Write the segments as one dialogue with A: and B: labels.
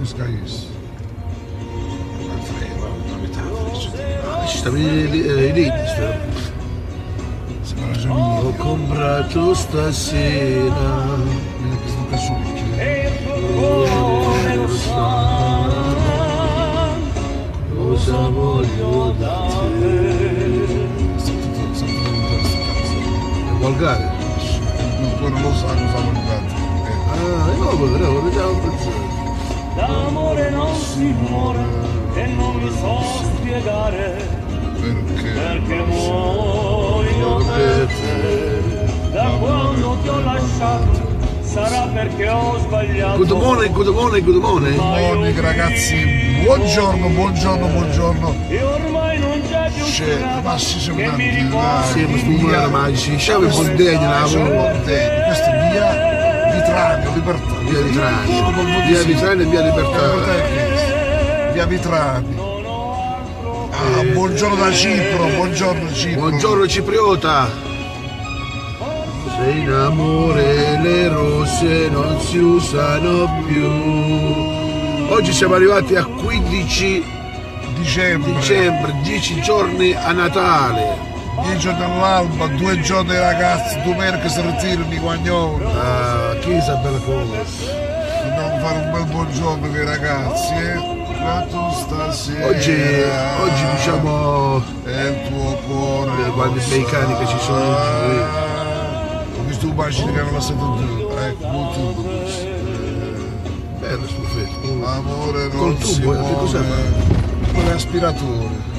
A: Cuscais.
B: Ci sta i liti. Ho comprato stasera. Cosa voglio da te? È volgare?
A: No, poi non lo sa cosa voglio da te.
B: Ah, no, però vediamo un pezzo.
C: D'amore non si muore e non mi so spiegare perché muoio per te. Da quando ti ho lasciato sarà perché ho sbagliato.
B: Good morning, good morning, good morning.
A: Morning ragazzi, buongiorno.
C: E ormai non c'è più
A: Ma si sono
C: che mi
A: tanti
C: ricordi.
B: Sì, ma sto magici. Sciamo il Pontegno,
A: Sono
B: la
A: Pontegno, questo è via Vitranio, Libertà.
B: Via Vitrani. Via Vitrani e via Libertà.
A: Via Vitrani. Ah, buongiorno da Cipro, buongiorno Cipro.
B: Buongiorno cipriota. Se in amore le rose non si usano più. Oggi siamo arrivati a 15 dicembre, 10 giorni a Natale.
A: 10 giorni all'alba, 2 giorni ai ragazzi, domenica si ritirano i guagnoli.
B: Ah, chi sa bella cosa.
A: Dobbiamo fare un bel buongiorno con i ragazzi, Ma tu stasera.
B: Oggi diciamo
A: è il tuo cuore.
B: guarda i bei cani che ci sono oggi.
A: Ho visto un bacino che hanno lasciato giù. Ecco, molto così.
B: Bello stufetto.
A: L'amore non
B: Col
A: si
B: tubo, che cos'è?
A: muove con l'aspiratore.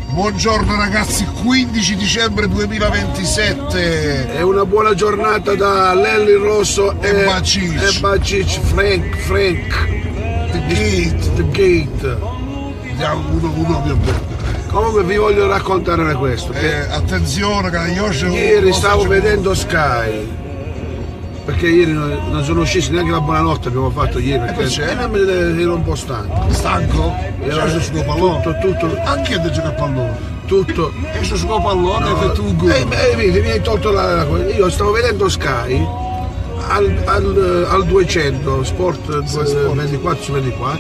A: Buongiorno ragazzi, 15 dicembre 2027.
B: È una buona giornata da Lelli Rosso
A: E Bacic.
B: Frank. The Gate.
A: Andiamo uno abbiamo detto.
B: Comunque vi voglio raccontare questo. Che
A: Attenzione, che io
B: ieri stavo vedendo Sky. Perché ieri non sono scesi neanche la buonanotte abbiamo fatto ieri. Perché ero un po' stanco.
A: Stanco? Io su pallone.
B: Tutto.
A: Anche io gioco a pallone.
B: Tutto.
A: Io su pallone e fai tu un gol.
B: Vedi, mi hai tolto io stavo vedendo Sky al 200 Sport 24 su 24.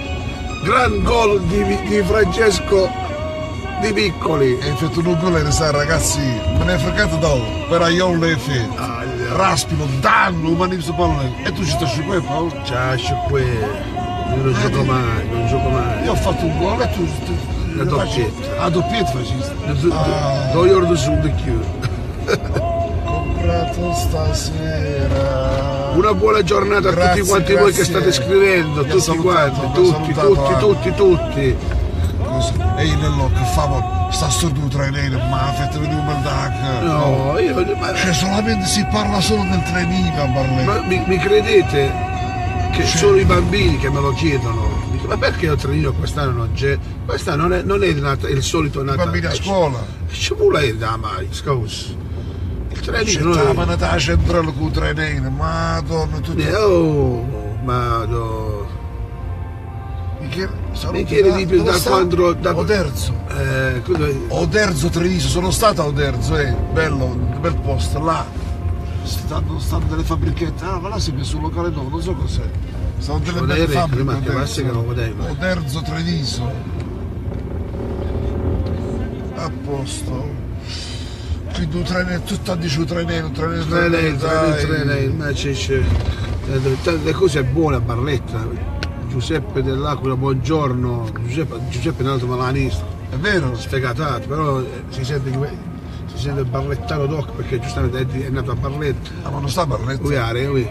B: Gran gol di Francesco Di Piccoli.
A: E hai fatto un gol e sai ragazzi, me ne è fregato dopo. Però io non l'ho fatto. Raspino, danno, ma non si pallone. E tu ci stai qui, Paolo?
B: Ciao, qui. Io non gioco mai.
A: Io ho fatto un gol e tu
B: La doppietta.
A: A doppietta facesti.
B: Do your su the Q.
A: Comprato stasera.
B: Una buona giornata a tutti quanti voi che state scrivendo, tutti quanti, tutti.
A: E io nello che famo sta sordo trenino, ma fate vedere un bel DAC.
B: No,
A: Cioè solamente si parla solo del trenino a parlare.
B: Ma mi credete che sono i bambini che me lo chiedono? Dico, ma perché il trenino quest'anno non c'è? Quest'anno non è il solito Natale.
A: I bambini a scuola.
B: Ci vuole da mai, scusa. Il trenino
A: C'è la manata centrale con il trenino, madonna tutto.
B: Madonna. Mi chiede di più da quando.
A: Oderzo. Oderzo Treviso, sono stato a Oderzo, bello, un bel posto, là. Stanno delle fabbrichette, ma là si è messo un locale nuovo, non so cos'è. Stanno delle belle fabbriche. Oderzo Treviso. A posto. Quindi un treno, tutto dice un treno,
B: ma c'è. Le cose buone a Barletta. Giuseppe dell'Aquila, buongiorno. Giuseppe è un altro malanista.
A: È vero?
B: Sfegatato, però si sente barlettano doc perché giustamente è nato a Barletta.
A: Ah, ma non sta a Barletta?
B: Qui.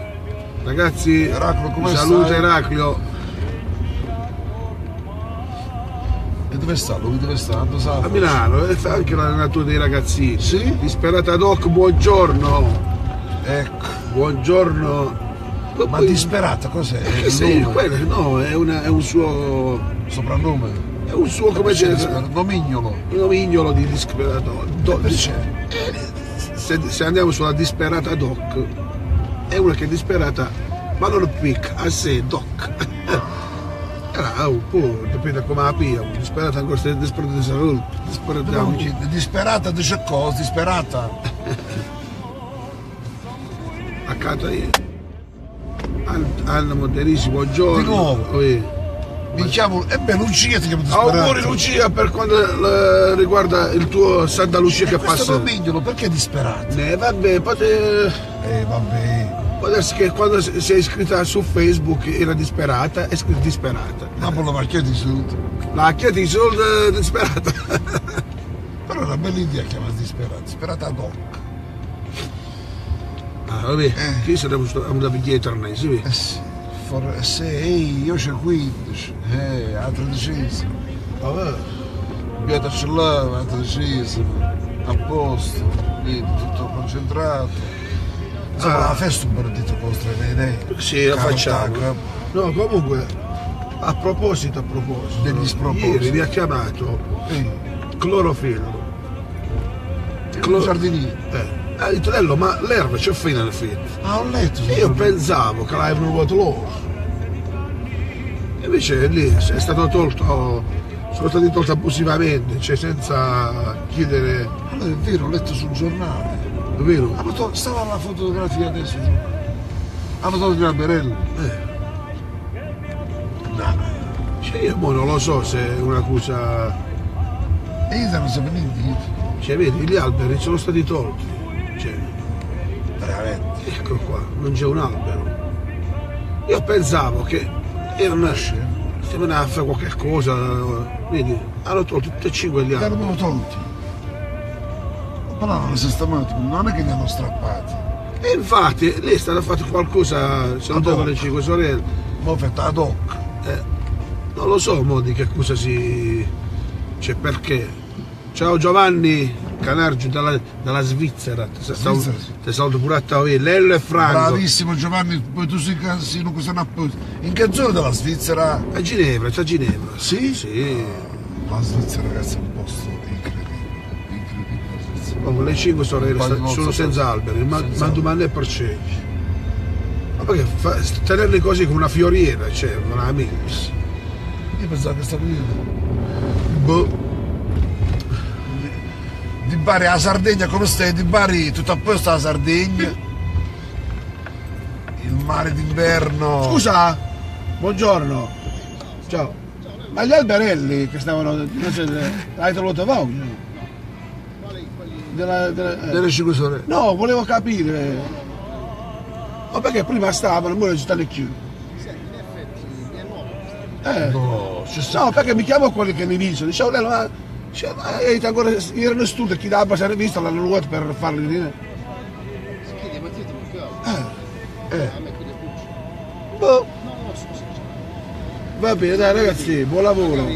B: Ragazzi,
A: Eraclio, come
B: saluta
A: stai?
B: Eraclio.
A: E dove sta? Lui dove sta?
B: A Milano, e fa anche l'allenatura dei ragazzini.
A: Sì?
B: Disperata Doc, buongiorno.
A: Ecco.
B: Buongiorno.
A: Ma disperata cos'è?
B: Sì, quello, è un suo
A: soprannome.
B: È un suo, come c'è?
A: Nomignolo.
B: Un nomignolo di disperato. Se andiamo sulla disperata Doc, è una che è disperata, ma non picca, a sé Doc. Dipende come la pia, disperata ancora se disperata di salute.
A: Disperata dice cosa? Disperata?
B: Accanto a Anna Monterisi, buongiorno.
A: Di nuovo? Mi chiamo... Lucia ti chiamo disperato.
B: Auguri Lucia per quanto riguarda il tuo Santa Lucia che
A: Questo
B: passa.
A: nomignolo, perché disperato?
B: Vabbè,
A: Vabbè.
B: può darsi che quando si è iscritta su Facebook era disperata, è scritta disperata.
A: Ma per la macchia di sud.
B: La chiede di soldi disperata.
A: Però è una bella idea chiamare disperata ad hoc.
B: Ah, vabbè, qui saremo una piglietta sì, vedi?
A: Sì. Io c'ho 15, a 13.
B: Vabbè.
A: Beata ce l'ho, a 13, a posto, vedi, tutto concentrato. Insomma, la festa un po' di tutto vostre idee.
B: Sì, la facciamo. No, comunque, a proposito.
A: Degli spropositi.
B: Ieri mi ha chiamato Clorofillo.
A: Giardiniere.
B: Ha detto, Lello, ma l'erba c'è fine alla fine.
A: Ah, ho letto.
B: Io pensavo che l'avevano rubato loro. E invece lì è stato tolto, sono stati tolti abusivamente, cioè senza chiedere.
A: Allora è vero, ho letto sul giornale.
B: È vero?
A: Stava la fotografia adesso. Hanno tolto gli alberelli.
B: No. Cioè io mo non lo so se è una cosa.
A: E io non sapevo niente.
B: Cioè vedi, gli alberi sono stati tolti. Cioè,
A: Veramente.
B: ecco qua, non c'è un albero. Io pensavo che era una scena, se me ne a fare qualche cosa, vedi, hanno tolto tutti e 5 gli
A: Li
B: alberi.
A: hanno tolti. Ma non sistemati, non è che li hanno strappati.
B: E infatti lì è stato fatto qualcosa, se non
A: Ad hoc.
B: le 5 sorelle.
A: Ma fatto ad hoc.
B: Non lo so mo di che cosa si. Cioè perché. Ciao Giovanni Canargio dalla Svizzera, ti saluto pure a te, Lello e Franco.
A: Bravissimo Giovanni, poi tu sei casino, questo non apposta. In che zona della Svizzera?
B: A Ginevra, c'è a Ginevra.
A: Sì?
B: Sì.
A: La Svizzera ragazzi è un posto incredibile.
B: Oh, le 5 sorelle
A: Poi non
B: sono
A: so
B: senza alberi, ma
A: senza
B: domande per ciechi. Ma perché tenerle così come una fioriera, cioè, veramente.
A: Io pensavo che stavo io.
B: Boh.
A: Di Bari a Sardegna come stai? Di Bari tutto a posto alla Sardegna? Il mare d'inverno.
B: Scusa, buongiorno. Ciao. Ma gli alberelli che stavano. Hai trovato voi?
A: Delle 5 sorelle.
B: No, volevo capire. Ma perché prima stavano, ora ci stanno chiusi.
A: No, ci sta.
B: No, perché mi chiamo quelli che mi dicono, dicevo, ma ancora erano studi, chi dava se ne vista l'hanno rubato per farli venire. Boh. Va bene, dai ragazzi, buon lavoro.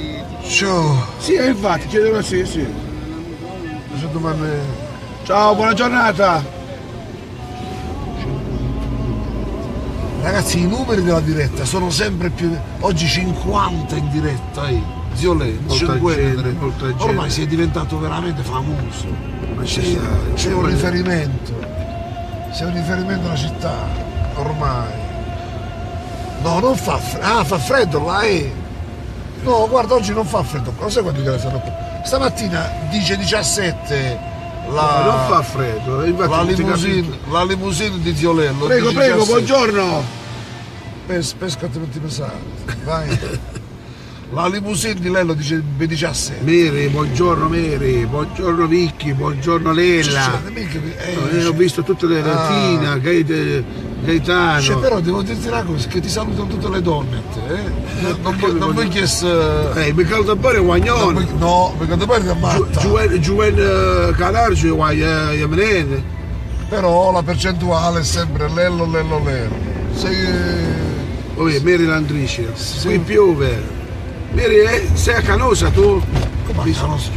A: Ciao.
B: Sì, infatti, chiedono sì.
A: Se domani...
B: Ciao, buona giornata.
A: Ragazzi, i numeri della diretta sono sempre più... Oggi 50 in diretta, Zio Lei,
B: Molta
A: 50 in
B: gente,
A: diretta.
B: molta gente.
A: Ormai sei diventato veramente famoso.
B: Ma
A: Sei un riferimento. Sei un riferimento alla città, ormai. No, non fa freddo. Ah, fa freddo là, No, guarda, oggi non fa freddo. Non sai quanti gradi fanno? Stamattina dice 17
B: non fa freddo, infatti
A: la limousine di Zio Lello.
B: Prego,
A: dice
B: prego,
A: 17.
B: buongiorno.
A: Pescati tutti pesanti, vai. La limousine di Lello dice 17.
B: Mary, buongiorno Mary, buongiorno Vicky, buongiorno Lela. Ho visto tutte le Tina, Gaetano.
A: Cioè, però devo dirti una cosa, che ti salutano tutte le donne a te, non vuoi chiedere...
B: mi caldo bene Guagnone.
A: No, mi caldo bene da matta.
B: Giuven Canargio, Guagliamene.
A: Però la percentuale è sempre Lello. Sei...
B: Mary Landrice, qui piove. Mary, sei a Canosa tu?
A: Come a Canosa?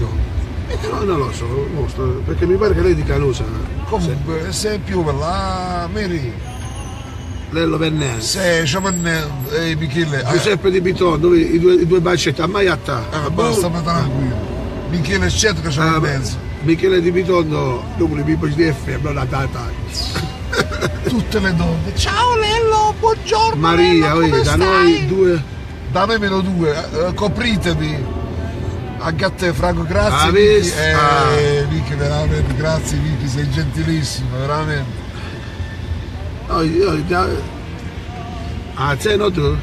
B: No, non lo so, mostro, perché mi pare che lei di Canosa.
A: Comunque, se piove là, Mary...
B: Lello Vennese.
A: Se Giovanni e Michele...
B: Giuseppe Di Bitondo, i due bacetti a Maiatta.
A: Basta, ma tranquillo. Michele Scetto che c'è in mezzo.
B: Michele Di Bitondo, dopo le pipe di F, non la data.
A: Tutte le donne. Ciao Lello, buongiorno.
B: Maria,
A: Lello,
B: da noi due.
A: Da noi meno due, copritevi. Anche a te Franco, grazie. Vicky, veramente, grazie Vicky, sei gentilissimo, veramente.
B: No, sei no tu?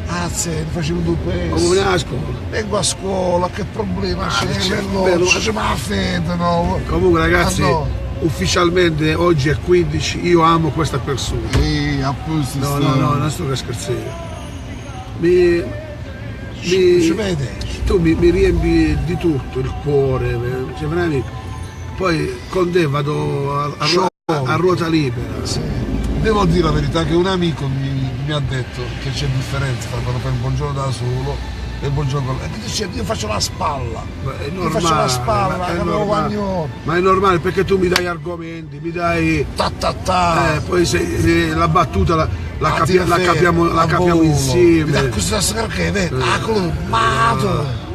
A: Ah, ne facevo due
B: Come
A: pezzi.
B: viene a scuola?
A: Vengo a scuola, che problema c'è?
B: c'è,
A: No,
B: bello.
A: facciamo la fede, no?
B: Comunque ragazzi,
A: Ah, no.
B: ufficialmente oggi è 15, io amo questa persona.
A: Apposto.
B: No, non sto che scherzando.
A: Ci vede?
B: Tu mi riempi di tutto, il cuore, cioè, veramente. Poi con te vado a ruota libera.
A: Sì. Devo dire la verità che un amico mi ha detto che c'è differenza tra quando fai il buongiorno da solo e il buongiorno con lei. E mi dice, io faccio la spalla.
B: Ma è
A: Io faccio la spalla,
B: ma è
A: che avevo
B: normale.
A: guagno.
B: Ma è normale perché tu mi dai argomenti, mi dai.
A: Ta.
B: Poi la battuta la
A: la
B: capiamo insieme.
A: Questa sera che vedi? Mato.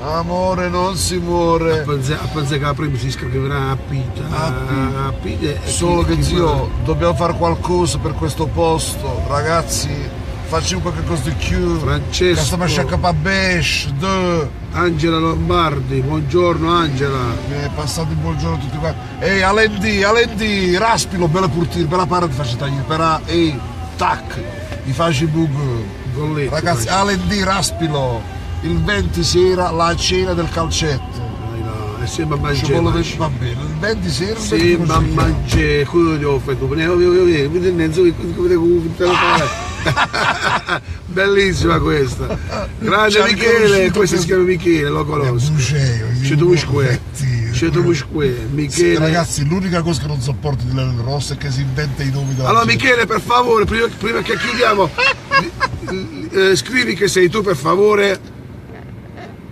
A: Amore non si muore.
B: A pensare che la prima si scriverà a Pita. A Pita.
A: Solo che zio, dobbiamo fare qualcosa per questo posto. Ragazzi, facciamo qualche cosa di più.
B: Francesco.
A: Stiamo a sciacca besh,
B: Angela Lombardi, buongiorno Angela.
A: mi è passato il buongiorno a tutti quanti. Ehi, Alendi, raspilo, bella purtire, bella para ti faccio tagliare. Però, ehi, tac, ti faccio i bug.
B: Golletti,
A: Ragazzi, Alendi, raspilo. Il 20 sera la cena del calcetto.
B: no, è sempre a
A: Ci vuole
B: mangiare.
A: va bene. Il 20 sera
B: Sempre a mangiare, quello devo fare. Bellissima questa. Grande
A: Ci ha
B: Michele,
A: riconosciuto
B: questo si
A: per-
B: chiama Michele, lo conosco. Cetumusque, Michele.
A: Ragazzi, l'unica cosa che non sopporto di Lele Rosso è che si inventa i nomi della
B: Allora
A: gente.
B: Michele, per favore, prima che chiudiamo, scrivi che sei tu per favore.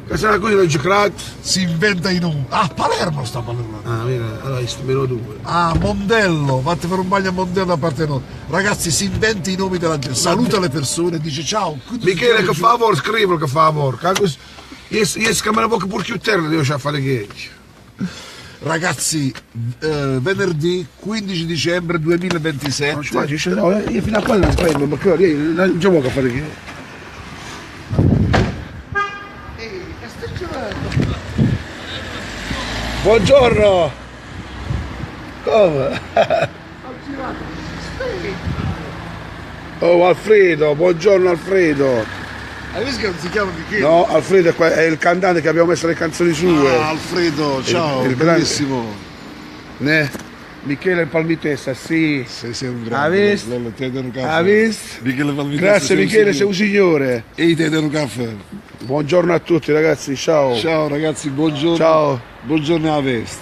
B: Che sarà così lo giocato?
A: Si inventa i nomi. Ah, Palermo sta Palermo.
B: Ah, mira, allora meno due.
A: Ah, Mondello, fate fare un bagno a Mondello da parte nostra. Ragazzi, si inventa i nomi della gente, saluta le persone, dice ciao.
B: Michele, che favore, scrivilo che favore. Io scambiamo poco pur più terra, devo fare che.
A: Ragazzi, venerdì 15 dicembre 2027.
B: Io fino a qua non prendo, ma io non gioco a fare che. Buongiorno! Come? Oh Alfredo, buongiorno Alfredo!
A: Hai visto che non si chiama Michele?
B: No, Alfredo è il cantante che abbiamo messo le canzoni sue.
A: Ah, Alfredo, ciao,
B: il
A: bellissimo.
B: Ne? Michele Palmitessa, sì.
A: Sei un
B: Ha
A: grande.
B: visto?
A: Lello, te do un caffè.
B: Ha visto?
A: Michele Palmitessa,
B: Grazie Michele, sei un signore.
A: E te do un caffè.
B: Buongiorno a tutti ragazzi, ciao.
A: Ciao ragazzi, buongiorno.
B: Ciao.
A: Buongiorno a Vest.